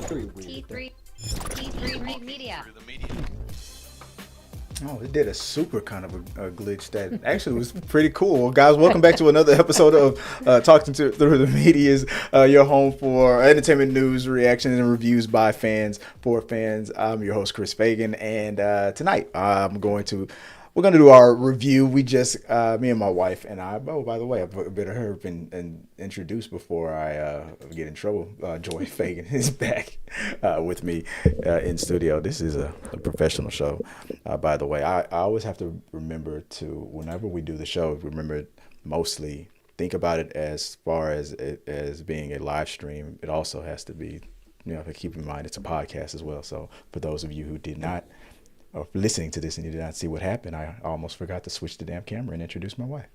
pretty weird. T3 Media. Oh, it did a super kind of a glitch that actually was pretty cool. Guys, welcome back to another episode of Talking Through the Medias, your home for entertainment news, reactions, and reviews by fans, for fans. I'm your host, Chris Fagan, and tonight we're going to do our review. We just, me and my wife and I, oh, by the way, I've better her been introduced before I get in trouble. Joy Fagan is back with me in studio. This is a professional show, by the way. I always have to remember to, whenever we do the show, remember mostly think about it as far as being a live stream. It also has to be, keep in mind it's a podcast as well. So for those of you who did not, or listening to this and you did not see what happened, I almost forgot to switch the damn camera and introduce my wife.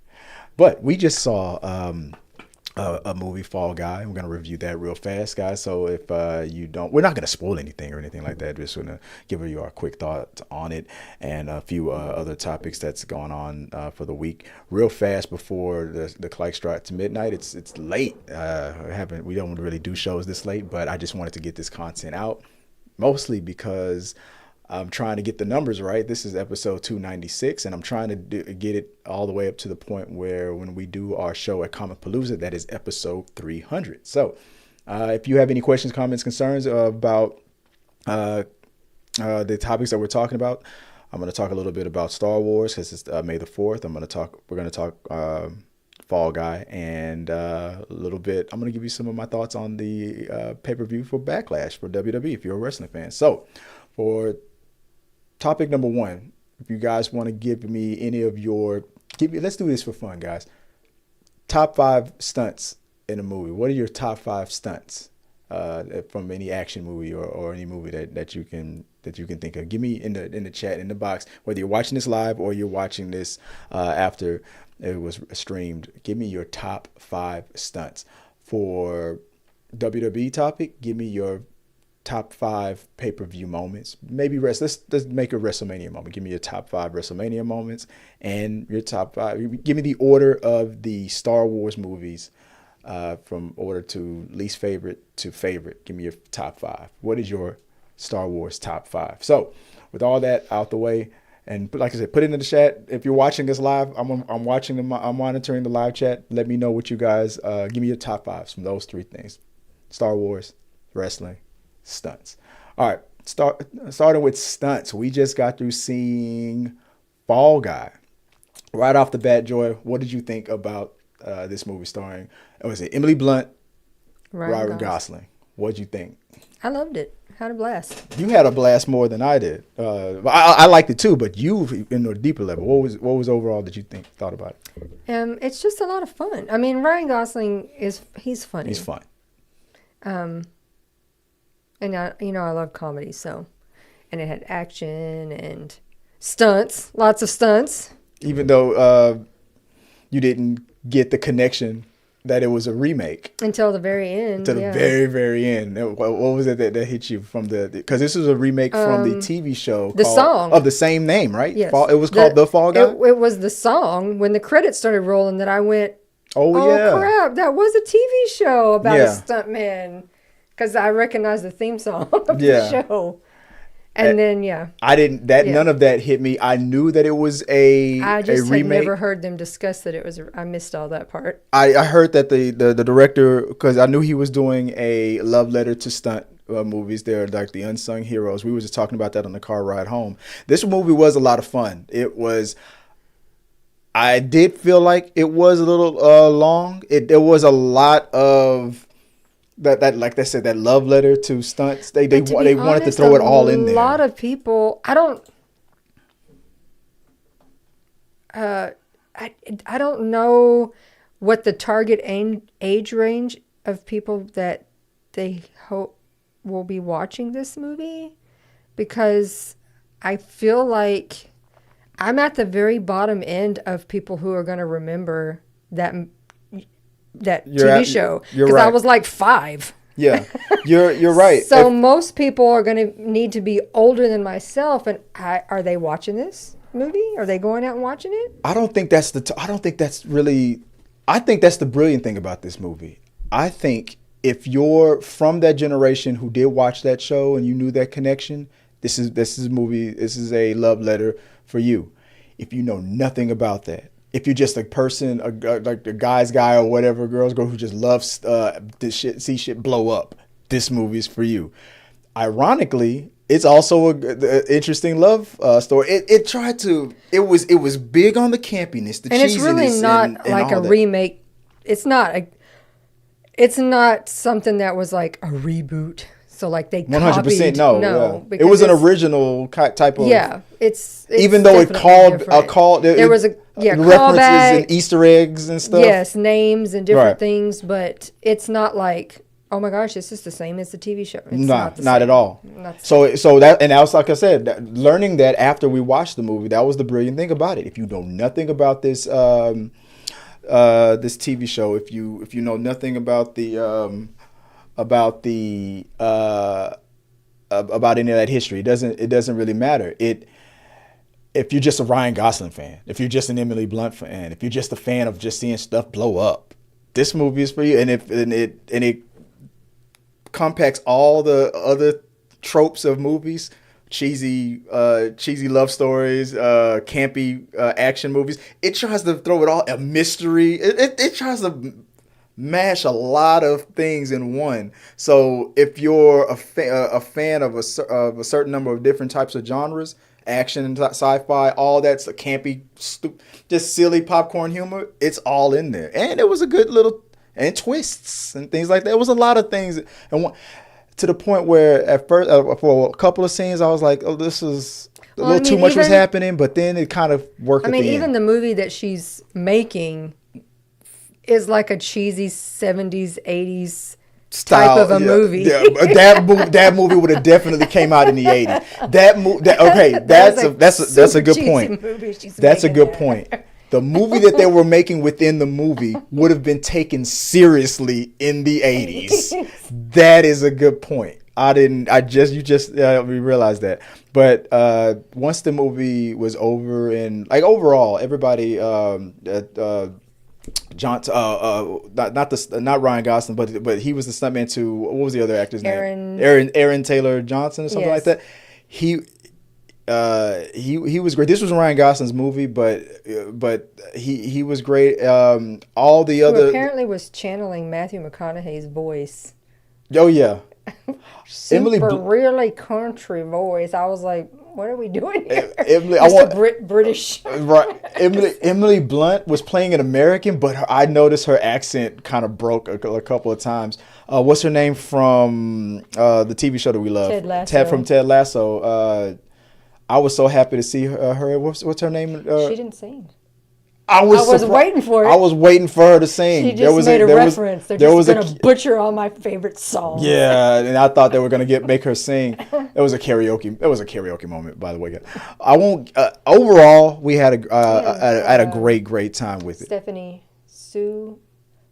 But we just saw a movie, Fall Guy. We're going to review that real fast, guys. So if you don't, we're not going to spoil anything or anything like that. Just going to give you our quick thoughts on it and a few other topics that's going on for the week real fast before the clock strikes midnight. It's late. We don't really do shows this late, but I just wanted to get this content out, mostly because I'm trying to get the numbers right. This is episode 296, and I'm trying to get it all the way up to the point where when we do our show at Comic Palooza, that is episode 300. So if you have any questions, comments, concerns about the topics that we're talking about, I'm going to talk a little bit about Star Wars because it's May the 4th. We're going to talk Fall Guy, and a little bit, I'm going to give you some of my thoughts on the pay-per-view for Backlash for WWE if you're a wrestling fan. So for topic number one, if you guys want to give me any of let's do this for fun, guys. Top 5 stunts in a movie. What are your top 5 stunts from any action movie or any movie that you can think of? Give me in the chat, in the box, whether you're watching this live or you're watching this after it was streamed. Give me your top 5 stunts. For WWE topic, give me your top 5 pay-per-view moments. Maybe let's make a WrestleMania moment. Give me your top 5 WrestleMania moments and your top 5. Give me the order of the Star Wars movies from order to least favorite to favorite. Give me your top 5. What is your Star Wars top 5? So with all that out the way, and like I said, put it in the chat. If you're watching us live, I'm monitoring the live chat. Let me know what you guys, give me your top 5s from those 3 things: Star Wars, wrestling, stunts. All right, starting with stunts. We just got through seeing Fall Guy. Right off the bat, Joy, what did you think about this movie starring, was it Emily Blunt, Ryan Gosling? What did you think? I loved it. Had a blast. You had a blast more than I did. I liked it too, but you, in a deeper level, what was overall that you thought about it? It's just a lot of fun. I mean, Ryan Gosling he's funny. He's fun. And I love comedy, so, and it had action and stunts, lots of stunts. Even though you didn't get the connection that it was a remake until the very end. To the very, very end. What was it that hit you from because this was a remake from the TV show, the song of the same name, right? Yes. It was called The Fall Guy. It was the song when the credits started rolling that I went, oh yeah, crap, that was a TV show about a stuntman. Because I recognized the theme song of the show. And then, none of that hit me. I knew that it was a remake. I just had never heard them discuss that it was, I missed all that part. I heard that the director, because I knew he was doing a love letter to stunt movies. They're like the unsung heroes. We were just talking about that on the car ride home. This movie was a lot of fun. I did feel like it was a little long. There was a lot of that like they said, that love letter to stunts. They wanted to throw it all in there. A lot of people, I don't know what the target age range of people that they hope will be watching this movie, because I feel like I'm at the very bottom end of people who are going to remember that TV show, because I was like 5. Yeah, you're right. So most people are going to need to be older than myself. And are they watching this movie? Are they going out and watching it? I think that's the brilliant thing about this movie. I think if you're from that generation who did watch that show and you knew that connection, this is a movie. This is a love letter for you. If you know nothing about that, if you're just a person, like the guy's guy or whatever, girl's girl who just loves this shit, see shit blow up, this movie is for you. Ironically, it's also a interesting love story. It was big on the campiness, the and cheesiness, it's really not and like all a that. remake. It's not something that was like a reboot. So like they 100% copied. no. Yeah. It Because was an original type of. Yeah, it's even though it definitely different. called there was a references callback, and Easter eggs and stuff. yes, names and different Right. things, but it's not like, oh my gosh, this is the same as the TV show. It's Not not at all. Not the So that was like I said, learning that after we watched the movie, that was the brilliant thing about it. If you know nothing about this this TV show, if you know nothing about about any of that history, it doesn't really matter. If you're just a Ryan Gosling fan, if you're just an Emily Blunt fan, if you're just a fan of just seeing stuff blow up, this movie is for you. And it compacts all the other tropes of movies, cheesy love stories, campy action movies. It tries to throw it all, a mystery. It tries to mash a lot of things in one. So if you're a fan of a certain number of different types of genres, action and sci-fi, all that's a campy, just silly popcorn humor, it's all in there. And it was a good little, and twists and things like that. It was a lot of things, and to the point where at first, for a couple of scenes, I was like, oh, this is a little too much was happening, but then it kind of worked. Even the movie that she's making is like a cheesy 70s, 80s style, type of a movie. Yeah, that movie would have definitely came out in the 80s. That's a good point. That's a good point. The movie that they were making within the movie would have been taken seriously in the 80s. That is a good point. We realized that. But once the movie was over, and like overall, everybody not Ryan Gosling, but he was the stuntman to, what was the other actor's name? Aaron Taylor Johnson or something like that. He was great. This was Ryan Gosling's movie, but he was great. All the other, who apparently was channeling Matthew McConaughey's voice. Oh yeah, really country voice. I was like, what are we doing here? British. Right. Emily Blunt was playing an American, but I noticed her accent kind of broke a couple of times. What's her name from the TV show that we love? Ted Lasso. From Ted Lasso. I was so happy to see her. What's her name? She didn't sing. I was waiting for it. I was waiting for her to sing. She just made a reference. They're just going to butcher all my favorite songs. Yeah, and I thought they were going to make her sing. It was a karaoke moment, by the way. I won't. Overall, we had a great time with it. Stephanie Sue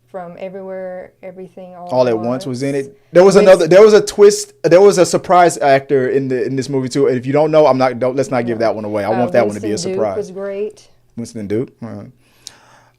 from Everywhere, Everything, All at Once was in it. There was a twist. There was a surprise actor in this movie too. And if you don't know, let's not give that one away. I want that one to be a surprise. Duke was great. Winston Duke.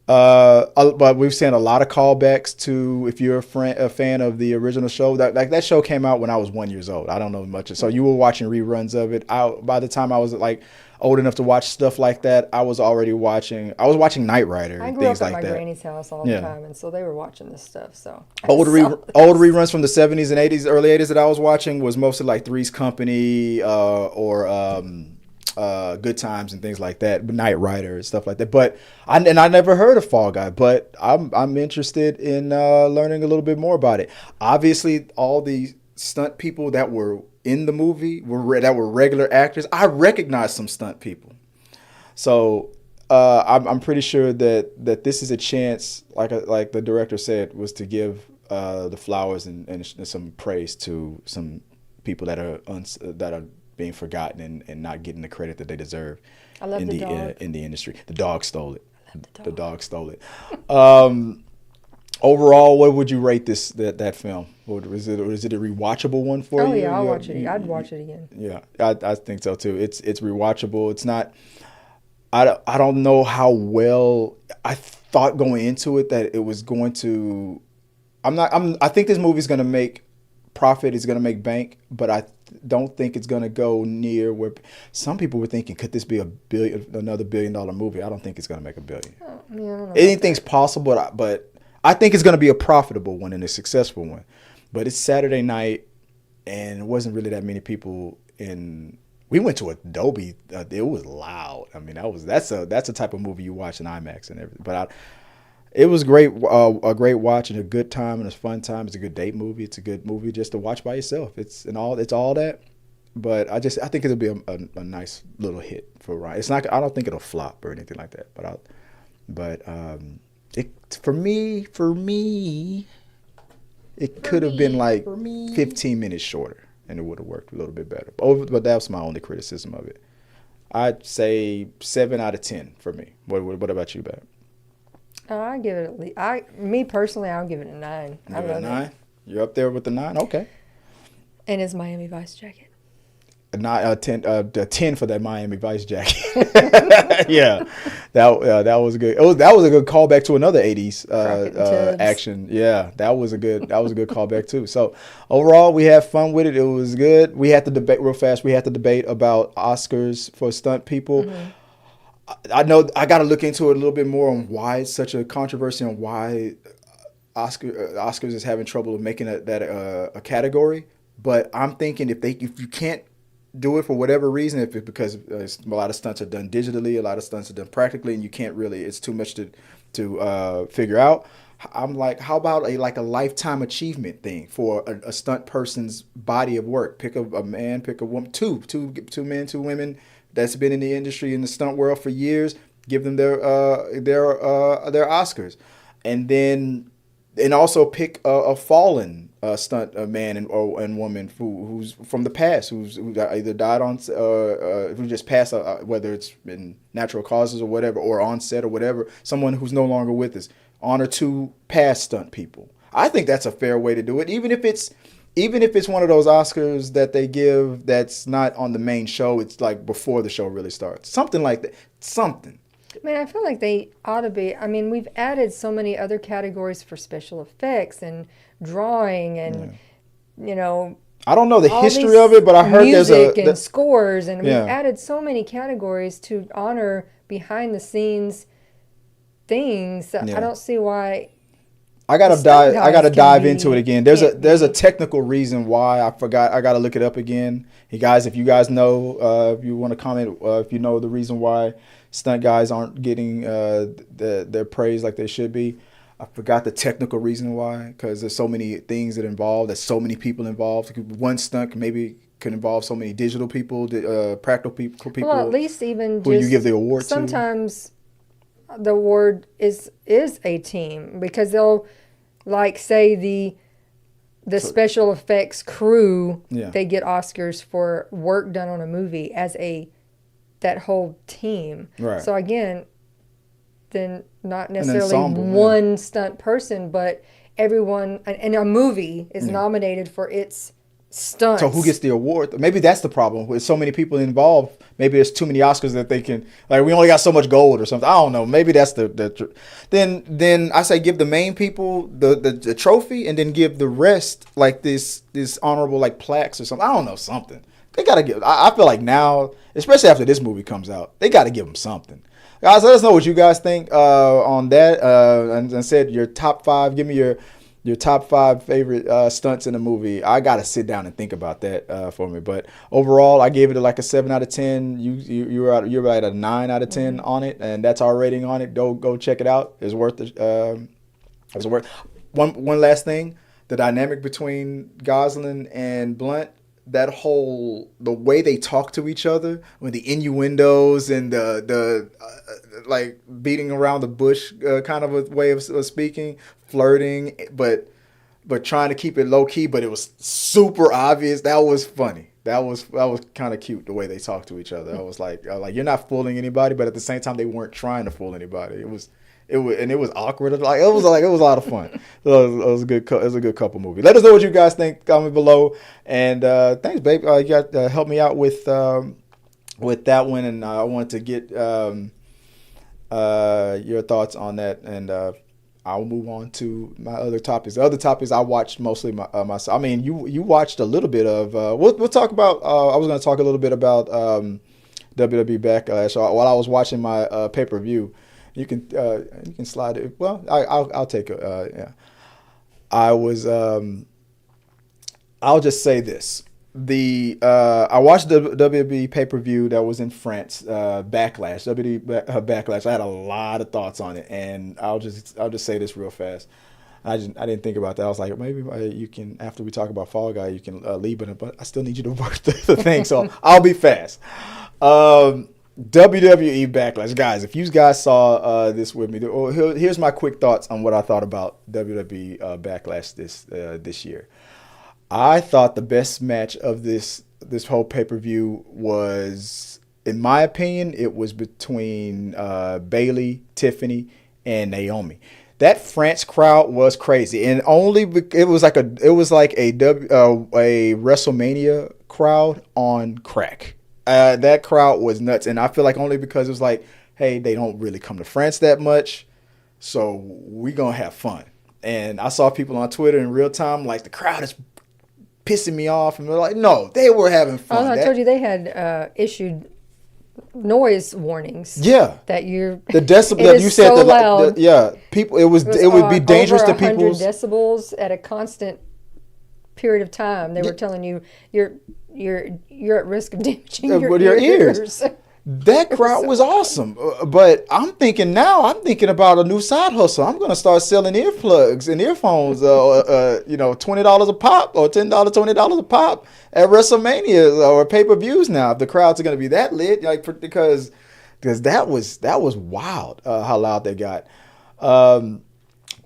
But we've seen a lot of callbacks to, if you're a fan of the original show, that show came out when I was 1 year old. I don't know much. So you were watching reruns of it. By the time I was like old enough to watch stuff like that, I was watching Knight Rider and things like that. I grew up at my granny's house all the time, and so they were watching this stuff. So old reruns from the 70s and 80s, early 80s that I was watching was mostly like Three's Company or Good Times and things like that, but Knight Rider and stuff like that. But I never heard of Fall Guy, but I'm interested in learning a little bit more about it. Obviously, all the stunt people that were in the movie that were regular actors. I recognize some stunt people, so I'm pretty sure that this is a chance, like the director said, was to give the flowers and some praise to some people that are being forgotten and not getting the credit that they deserve. I love the dog. In the industry. The dog stole it. I love the dog. The dog stole it. Overall, what would you rate that film? Is it a rewatchable one for you? Oh yeah, I'll watch it. I'd watch it again. Yeah, I think so too. It's rewatchable. It's not. I don't know how well I thought going into it that it was going to I think this movie's gonna make profit. It's gonna make bank, but I don't think it's gonna go near where some people were thinking. Could this be another $1 billion movie? I don't think it's gonna make $1 billion. Oh, yeah, I don't know about Anything's that. possible, but I think it's gonna be a profitable one and a successful one. But it's Saturday night, and it wasn't really that many people in. We went to Adobe. It was loud. I mean, that's a type of movie you watch in IMAX and everything. But it was great, a great watch and a good time and a fun time. It's a good date movie. It's a good movie just to watch by yourself. It's all that. But I think it'll be a nice little hit for Ryan. It's not. I don't think it'll flop or anything like that. But for me, it could have been like 15 minutes shorter. And it would have worked a little bit better. But that was my only criticism of it. I'd say 7 out of 10 for me. What about you, Bab? I give it at least. Me personally, I'll give it a 9. I Give it a love 9? it. You're up there with the 9? Okay. And his Miami Vice jacket. A 10 for that Miami Vice jacket. Yeah, that was good. That was a good callback to another '80s action. Yeah, that was a good callback too. So overall, we had fun with it. It was good. We had to debate real fast. We had to debate about Oscars for stunt people. I know I got to look into it a little bit more on why it's such a controversy and why Oscars is having trouble with making that a category. But I'm thinking if you can't do it for whatever reason, if it's because a lot of stunts are done digitally, a lot of stunts are done practically, and you can't really, it's too much to figure out. I'm like, how about a lifetime achievement thing for a stunt person's body of work? Pick a man, pick a woman, two men, 2 women that's been in the industry in the stunt world for years. Give them their Oscars, and also pick a fallen stunt man and woman who's from the past, who either died on who just passed, whether it's in natural causes or whatever, or on set or whatever. Someone who's no longer with us. Honor 2 past stunt people. I think that's a fair way to do it, even if it's one of those Oscars that they give that's not on the main show. It's like before the show really starts, something like that. Something. Man, I feel like they ought to be. I mean, we've added so many other categories for special effects and drawing and, I don't know the all history these of it, but I heard music and scores, and we've Yeah. added so many categories to honor behind the scenes things. So Yeah. I don't see why. I gotta Stunt dive. I guys gotta can dive be- into it again. can't There's a be. technical reason why I forgot. I gotta look it up again. Hey guys, if you guys know, if you want to comment, if you know the reason why stunt guys aren't getting their praise like they should be, I forgot the technical reason why. Because there's so many things that involve. There's so many people involved. One stunt maybe could involve so many digital people, practical people. Well, at least even who just you give the award to. sometimes the award is a team, because they'll say the special effects crew, Yeah. they get Oscars for work done on a movie as that whole team. Right. So again, then not necessarily ensemble, yeah. one stunt person, but everyone in a movie is nominated for its stunts. So who gets the award? Maybe that's the problem. With so many people involved, maybe there's too many Oscars that they can, we only got so much gold or something. I don't know. Maybe that's then I say give the main people the trophy, and then give the rest this honorable plaques or something. I don't know, something. They got to give. I feel like now, especially after this movie comes out, they got to give them something. Guys, let us know what you guys think on that. And said your top 5. Give me your top 5 favorite stunts in a movie. I gotta sit down and think about that for me. But overall, I gave it a 7 out of 10. You're at a 9 out of 10 on it, and that's our rating on it. Go check it out. It's worth it. It's worth. One last thing: the dynamic between Gosling and Blunt. The way they talk to each other, with the innuendos and the beating around the bush kind of a way of speaking, flirting, but trying to keep it low key, but it was super obvious. That was funny. That was kind of cute, the way they talk to each other. I was like, you're not fooling anybody, but at the same time they weren't trying to fool anybody. It was awkward. It was a lot of fun. So it was a good couple movie. Let us know what you guys think. Comment below. And thanks, babe. You got helped me out with that one, and I wanted to get your thoughts on that. And I'll move on to my other topics. The other topics I watched mostly myself. I mean, you watched a little bit of. We'll talk about. I was going to talk a little bit about WWE Backlash while I was watching my pay-per-view. You can slide it. Well, I'll take it. Yeah, I was. I'll just say this. I watched the WWE pay-per-view that was in France, Backlash, WWE Backlash. I had a lot of thoughts on it, and I'll just say this real fast. I didn't think about that. I was like, maybe you can, after we talk about Fall Guy, you can leave it, but I still need you to work the thing, so I'll be fast. WWE Backlash, guys. If you guys saw this with me, here's my quick thoughts on what I thought about WWE Backlash this year. I thought the best match of this whole pay-per-view was, in my opinion, it was between Bayley, Tiffany, and Naomi. That France crowd was crazy, and it was like a WrestleMania crowd on crack. That crowd was nuts, and I feel like only because it was like, hey, they don't really come to France that much, so we gonna have fun. And I saw people on Twitter in real time like, the crowd is pissing me off, and they're like, no, they were having fun. Oh, I told you they had issued noise warnings. Yeah, that the decibel that you said. So loud. People. It would be dangerous to people. 100 decibels at a constant period of time. They were telling you you're at risk of damaging your ears. That crowd was awesome, but I'm thinking about a new side hustle. I'm going to start selling earplugs and earphones, $20 a pop or $20 a pop at WrestleMania or pay-per-views now. If the crowds are going to be that lit, because that was wild how loud they got.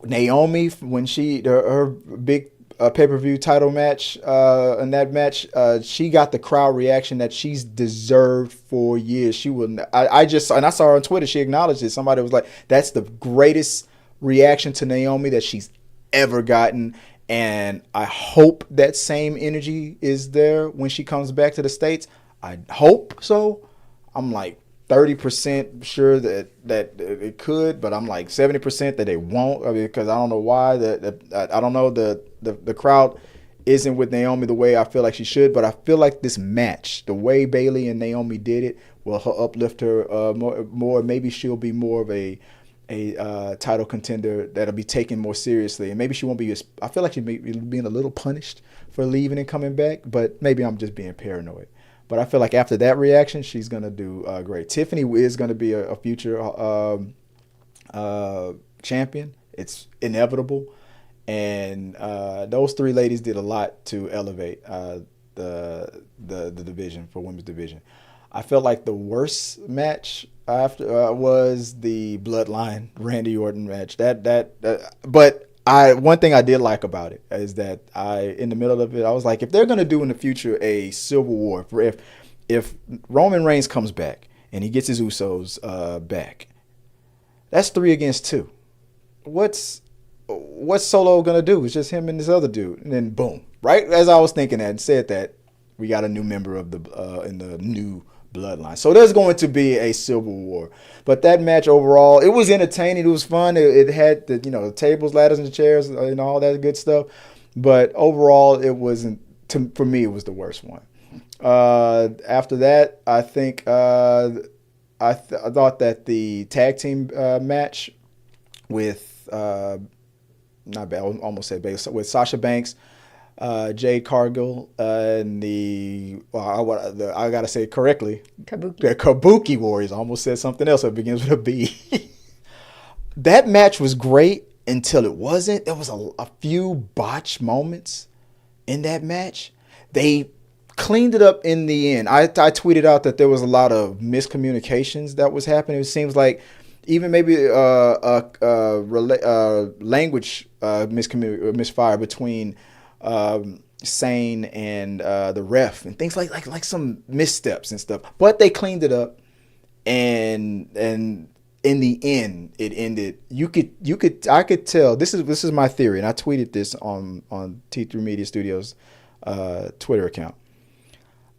Naomi, when her big pay-per-view title match, in that match, she got the crowd reaction that she's deserved for years. She will. I saw her on Twitter. She acknowledged it. Somebody was like, "That's the greatest reaction to Naomi that she's ever gotten." And I hope that same energy is there when she comes back to the States. I hope so. I'm like 30% sure that it could, but I'm like 70% that they won't, because I don't know why. I don't know the crowd isn't with Naomi the way I feel like she should, but I feel like this match, the way Bayley and Naomi did it, will uplift her more. Maybe she'll be more of a title contender that'll be taken more seriously, and maybe she won't be I feel like she may be being a little punished for leaving and coming back, but maybe I'm just being paranoid. But I feel like after that reaction, she's going to do great. Tiffany is going to be a future champion. It's inevitable. And those three ladies did a lot to elevate the division, for women's division. I felt like the worst match after was the Bloodline Randy Orton match. But one thing I did like about it is that in the middle of it, I was like, if they're going to do in the future a Civil War, if Roman Reigns comes back and he gets his Usos back, that's 3 against 2. What's Solo going to do? It's just him and this other dude. And then boom, right as I was thinking that and said that, we got a new member of in the new Bloodline. So there's going to be a Civil War. But that match overall, it was entertaining. It was fun. It had the tables, ladders, and chairs, and all that good stuff. But overall, it wasn't. For me, it was the worst one. After that, I think I thought that the tag team match with not bad. I almost said Bayley, with Sasha Banks, Jade Cargill, and I gotta say it correctly, the Kabuki Warriors. I almost said something else that begins with a B. That match was great until it wasn't. There was a few botched moments in that match. They cleaned it up in the end. I tweeted out that there was a lot of miscommunications that was happening. It seems like even maybe language misfire between Sane and the ref and things like some missteps and stuff. But they cleaned it up, and in the end, it ended. I could tell. This is my theory, and I tweeted this on T3 Media Studios Twitter account.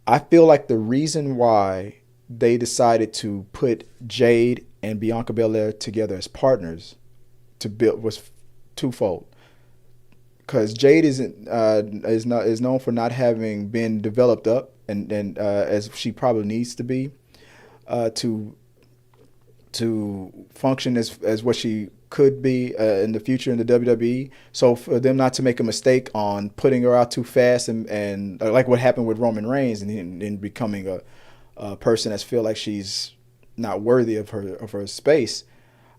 I feel like the reason why they decided to put Jade and Bianca Belair together as partners to build was twofold. Because Jade is known for not having been developed up and as she probably needs to be to function as what she could be in the future in the WWE. So for them not to make a mistake on putting her out too fast and like what happened with Roman Reigns and becoming a person that feel like she's not worthy of her space,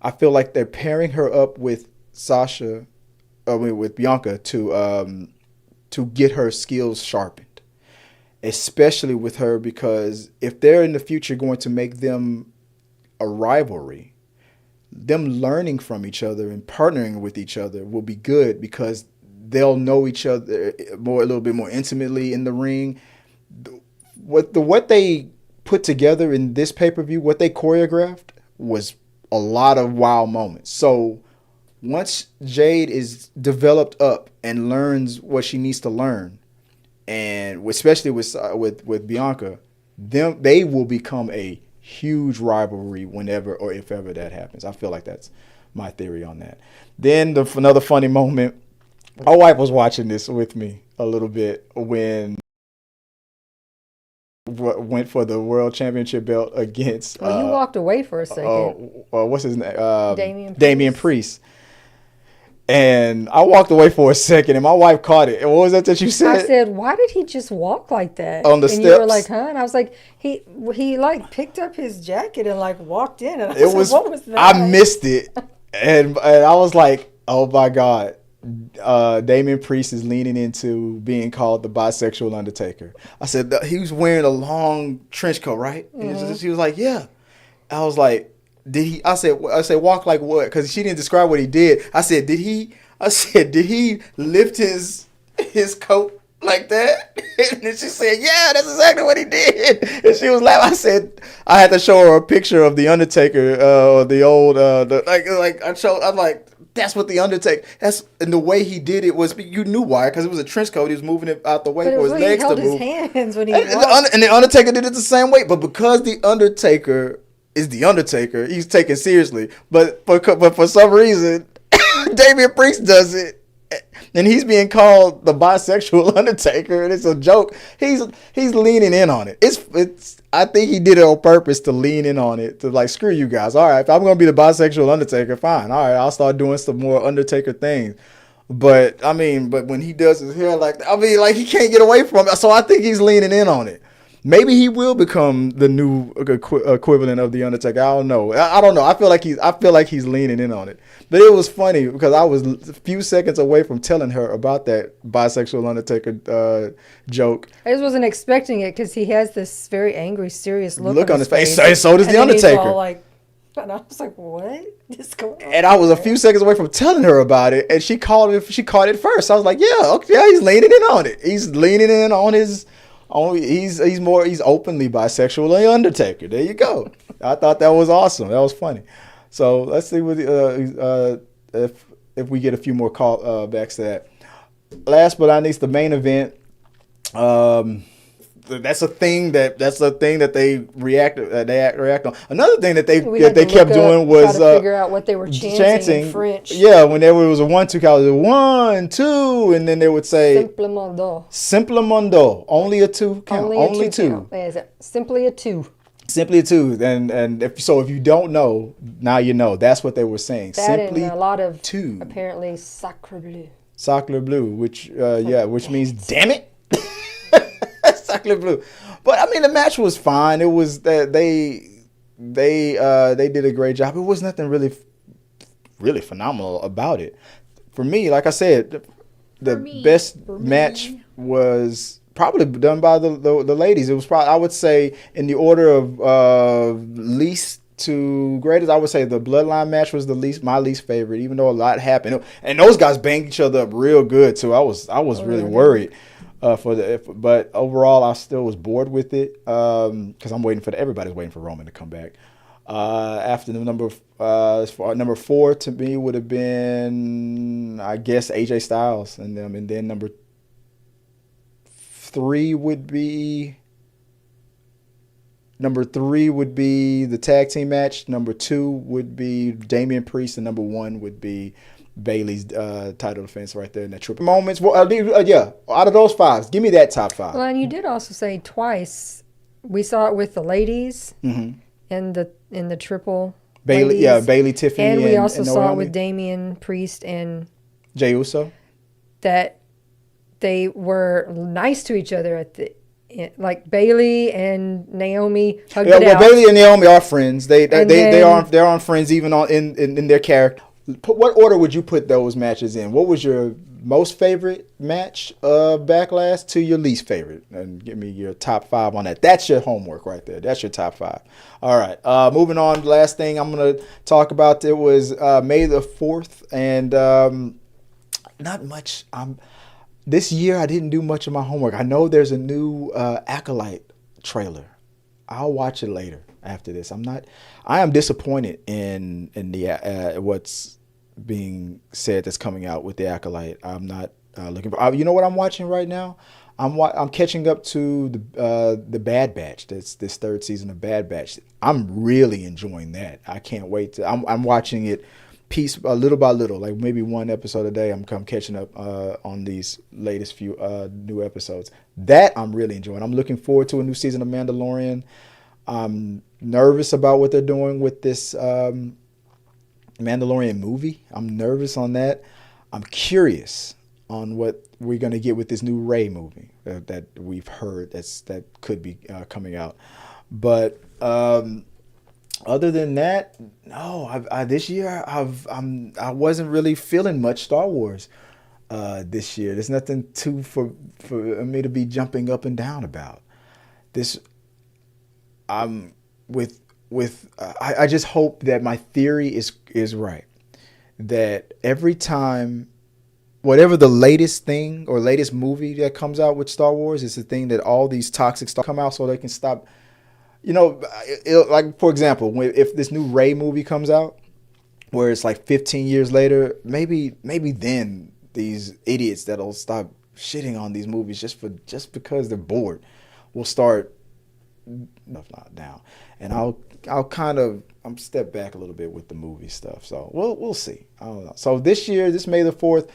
I feel like they're pairing her up with with Bianca to get her skills sharpened, especially with her, because if they're in the future going to make them a rivalry, them learning from each other and partnering with each other will be good because they'll know each other a little bit more intimately in the ring. What they put together in this pay-per-view, what they choreographed was a lot of wow moments. So once Jade is developed up and learns what she needs to learn, and especially with Bianca, they will become a huge rivalry whenever or if ever that happens. I feel like that's my theory on that. Then another funny moment, my wife was watching this with me a little bit when went for the world championship belt against. Well, you walked away for a second. What's his name? Damian Priest. And I walked away for a second, and my wife caught it. And what was that you said? I said, "Why did he just walk like that on the and steps?" You were like, "Huh?" And I was like, "He like picked up his jacket and like walked in." And I was like, "What was that?" I missed it, and I was like, "Oh my God." Damian Priest is leaning into being called the bisexual Undertaker. I said he was wearing a long trench coat, right? Mm-hmm. She was like, "Yeah." I was like, "Did he?" I said, "Walk like what?" Because she didn't describe what he did. I said, "Did he?" "Did he lift his coat like that?" And then she said, "Yeah, that's exactly what he did." And she was laughing. I said, I had to show her a picture of the Undertaker, the old, I'm like, that's what the Undertaker. And the way he did it was, you knew why, because it was a trench coat. He was moving it out the way for his legs to move. He held his hands when he walked. And the Undertaker did it the same way, but because the Undertaker is the Undertaker, he's taken seriously. But for some reason, Damian Priest does it, and he's being called the bisexual Undertaker, and it's a joke. He's leaning in on it. It's. I think he did it on purpose to lean in on it, to like, screw you guys. All right, if I'm gonna be the bisexual Undertaker, fine. All right, I'll start doing some more Undertaker things. But when he does his hair like he can't get away from it. So I think he's leaning in on it. Maybe he will become the new equivalent of the Undertaker. I don't know. I don't know. I feel like he's leaning in on it. But it was funny because I was a few seconds away from telling her about that bisexual Undertaker joke. I just wasn't expecting it because he has this very angry, serious look on his face. So does the Undertaker. He's all like, and I was like, "What is going on?" And I was a few seconds away from telling her about it, and she caught it first. I was like, "Yeah, okay, yeah, he's leaning in on it. He's leaning in on his." He's openly bisexual, the Undertaker. There you go. I thought that was awesome. That was funny. So let's see what if we get a few more call backs to that. Last but not least, the main event. That's a thing that they react on. Another thing that they kept doing was figure out what they were chanting in French. Yeah, when there was a 1-2 count, 1, 2, and then they would say Simplement do. Only a 2 count. Only two. Simply a 2. Simply a 2. And if you don't know, now you know. That's what they were saying. That Simply and a lot of 2. Apparently sacre bleu. Sacre bleu, which means damn it. Sacre bleu. But the match was fine. It was that they did a great job. It was nothing really phenomenal about it. For me, like I said, the best match was probably done by the ladies. It was probably, I would say, in the order of least to greatest, I would say the Bloodline match was my least favorite, even though a lot happened. And those guys banged each other up real good too. I was really worried but overall I still was bored with it because everybody's waiting for Roman to come back. After the number 4 to me would have been, I guess, AJ Styles, and then number 3 would be Number 3 would be the tag team match. Number 2 would be Damian Priest, and number 1 would be Bailey's title defense right there in that triple moments. Well, yeah, out of those 5, give me that top 5. Well, and you did also say twice. We saw it with the ladies in the triple. Bailey, ladies. yeah, Bailey, Tiffany, and we also saw Naomi. it with Damian Priest and Jey Uso. That they were nice to each other at the. Like Bailey and Naomi hugged it out. Bailey and Naomi are friends. They're on friends even in their character. What order would you put those matches in? What was your most favorite match of Backlash to your least favorite? And give me your top 5 on that. That's your homework right there. That's your top 5. All right. Moving on. Last thing I'm going to talk about, it was May the 4th. And not much. This year, I didn't do much of my homework. I know there's a new Acolyte trailer. I'll watch it later after this. I am disappointed in the what's being said that's coming out with the Acolyte. I'm not looking for. You know what I'm watching right now? I'm catching up to the Bad Batch. That's this 3rd season of Bad Batch. I'm really enjoying that. I can't wait to. I'm watching it. Little by little, like maybe one episode a day. I'm catching up on these latest few new episodes. That I'm really enjoying. I'm looking forward to a new season of Mandalorian. I'm nervous about what they're doing with this Mandalorian movie. I'm nervous on that. I'm curious on what we're going to get with this new Rey movie that we've heard that could be coming out. But other than that, no. This year I wasn't really feeling much Star Wars. This year, there's nothing for me to be jumping up and down about. I just hope that my theory is right. That every time, whatever the latest thing or latest movie that comes out with Star Wars is the thing that all these toxic stuff come out so they can stop. You know, like, for example, if this new Rey movie comes out, where it's like 15 years later, maybe then these idiots that'll stop shitting on these movies just because they're bored will start down. And I'll step back a little bit with the movie stuff. So we'll see. I don't know. So this year, this May the 4th,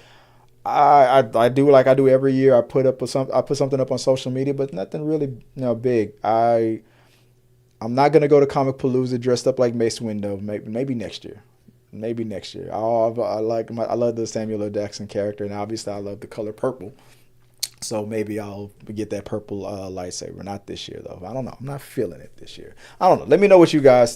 I do like I do every year. I put something up on social media, but nothing really big. I'm not going to go to Comic Palooza dressed up like Mace Windu. Maybe next year. I love the Samuel L. Jackson character, and obviously I love the color purple. So maybe I'll get that purple lightsaber. Not this year, though. I don't know. I'm not feeling it this year. I don't know. Let me know what you guys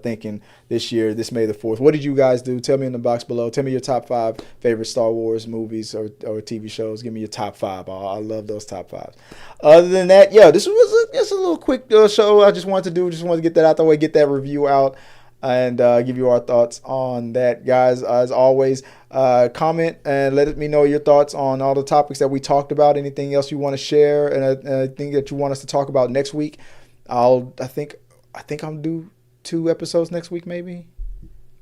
thinking this year, this May the 4th. What did you guys do? Tell me in the box below. Tell me your top 5 favorite Star Wars movies or TV shows. Give me your top 5. I love those top 5s. Other than that, yeah, this was just a little quick show I just wanted to get that out the way, get that review out, and give you our thoughts on that, guys. As always, comment and let me know your thoughts on all the topics that we talked about. Anything else you want to share, and anything that you want us to talk about next week. I think I'll do 2 episodes next week, maybe.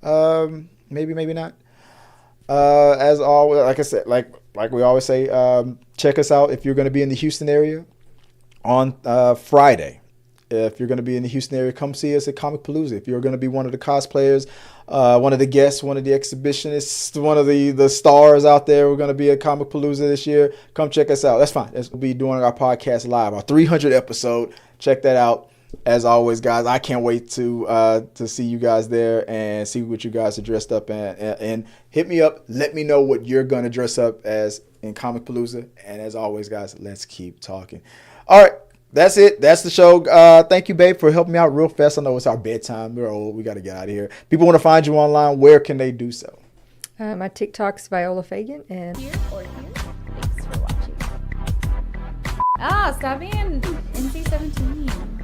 Maybe not. As always, like I said, like we always say, check us out if you're going to be in the Houston area on Friday. If you're going to be in the Houston area, come see us at Comic Palooza. If you're going to be one of the cosplayers, one of the guests, one of the exhibitionists, one of the stars out there, we're going to be at Comic Palooza this year. Come check us out. That's fine. We'll be doing our podcast live, our 300th episode. Check that out. As always, guys, I can't wait to see you guys there and see what you guys are dressed up and hit me up. Let me know what you're going to dress up as in Comic Palooza. And as always, guys, let's keep talking. All right. That's it. That's the show. Thank you, babe, for helping me out real fast. I know it's our bedtime. We're old. We got to get out of here. People want to find you online. Where can they do so? My TikTok's Viola Fagan. And Here or here. Thanks for watching. Stop being NC-17.